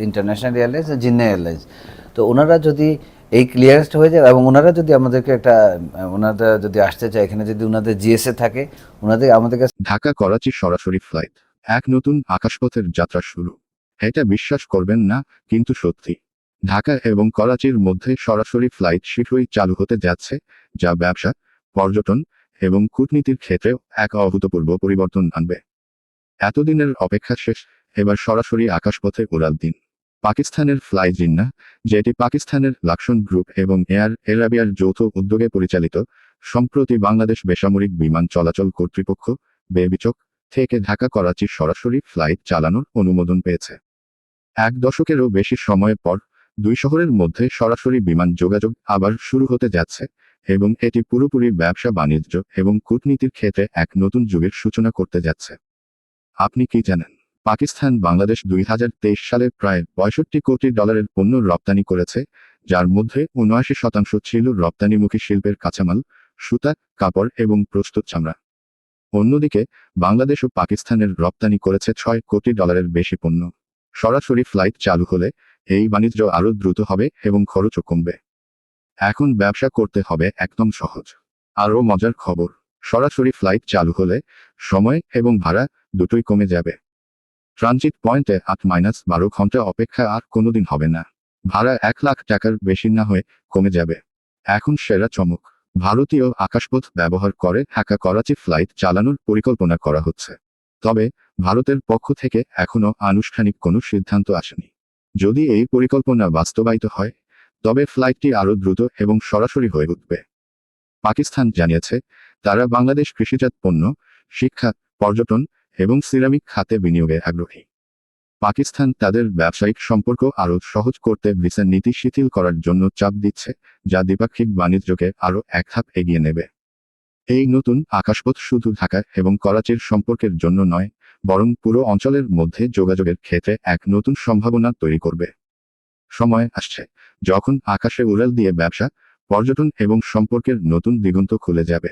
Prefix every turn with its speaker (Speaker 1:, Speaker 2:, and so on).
Speaker 1: International airlines, Jinnah airlines. তো ওনারা যদি এই ক্লিয়ারেন্সটা হয়ে যায় এবং ওনারা যদি আমাদেরকে একটা ওনারা যদি আসতে চায় এখানে, যদি ওনাদের জিএসএ থাকে, ওনাদের আমাদের কাছে
Speaker 2: ঢাকা করাচি সরাসরি ফ্লাইট, এক নতুন আকাশপথের যাত্রা শুরু। এটা বিশ্বাস করবেন না, কিন্তু সত্যি। ঢাকা এবং করাচির মধ্যে সরাসরি ফ্লাইট শীঘ্রই চালু হতে যাচ্ছে, যা ব্যবসা, পর্যটন এবং কূটনীতির ক্ষেত্রেও এক অভূতপূর্ব পরিবর্তন আনবে। এতদিনের অপেক্ষা শেষ, এবার সরাসরি আকাশপথে উড়াল দিন। পাকিস্তানের ফ্লাই জিন্না, যেটি পাকিস্তানের লাক্সন গ্রুপ এবং এয়ার এরাবিয়ার যৌথ উদ্যোগে পরিচালিত, সম্প্রতি বাংলাদেশ বেসামরিক বিমান চলাচল কর্তৃপক্ষ বেবিচক থেকে ঢাকা করাচি সরাসরি ফ্লাইট চালানোর অনুমোদন পেয়েছে। এক দশকেরও বেশি সময়ের পর দুই শহরের মধ্যে সরাসরি বিমান যোগাযোগ আবার শুরু হতে যাচ্ছে, এবং এটি পুরোপুরি ব্যবসা বাণিজ্য এবং কূটনীতির ক্ষেত্রে এক নতুন যুগের সূচনা করতে যাচ্ছে। আপনি কি জানেন, পাকিস্তান বাংলাদেশ 2023 সালে প্রায় 65 কোটি ডলারের পণ্য রপ্তানি করেছে, যার মধ্যে 79% ছিল রপ্তানিমুখী শিল্পের কাঁচামাল, সুতা, কাপড় এবং প্রস্তুত চামড়া। অন্যদিকে বাংলাদেশ ও পাকিস্তানের রপ্তানি করেছে 6 কোটি ডলারের বেশি পণ্য। সরাসরি ফ্লাইট চালু হলে এই বাণিজ্য আরও দ্রুত হবে এবং খরচও কমবে। এখন ব্যবসা করতে হবে একদম সহজ। আরও মজার খবর, সরাসরি ফ্লাইট চালু হলে সময় এবং ভাড়া দুটোই কমে যাবে। ট্রানজিট পয়েন্টে 8-12 ঘন্টা অপেক্ষা আর কোনোদিন হবে না। ভাড়া 1 লাখ টাকার বেশি না হয়ে কমে যাবে। এখন সেরা চমক, ভারতীয় আকাশপথ ব্যবহার করে ঢাকা করাচি ফ্লাইট চালানোর পরিকল্পনা করা হচ্ছে। তবে ভারতের পক্ষ থেকে এখনও আনুষ্ঠানিক কোনো সিদ্ধান্ত আসেনি। যদি এই পরিকল্পনা বাস্তবায়িত হয়, তবে ফ্লাইটটি আরও দ্রুত এবং সরাসরি হয়ে উঠবে। পাকিস্তান জানিয়েছে, তারা বাংলাদেশ কৃষিজাত পণ্য, শিক্ষা, পর্যটন এবং সিরামিক খাতে বিনিয়োগে আগ্রহী। পাকিস্তান তাদের ব্যবসায়িক সম্পর্ক আরও সহজ করতে ভিসা নীতি শিথিল করার জন্য চাপ দিচ্ছে, যা দ্বিপাক্ষিক বাণিজ্যকে আরও এক ধাপ এগিয়ে নেবে। এই নতুন আকাশপথ শুধু ঢাকা এবং করাচির সম্পর্কের জন্য নয়, বরং পুরো অঞ্চলের মধ্যে যোগাযোগের ক্ষেত্রে এক নতুন সম্ভাবনা তৈরি করবে। সময় আসছে যখন আকাশে উড়াল দিয়ে ব্যবসা, পর্যটন এবং সম্পর্কের নতুন দিগন্ত খুলে যাবে।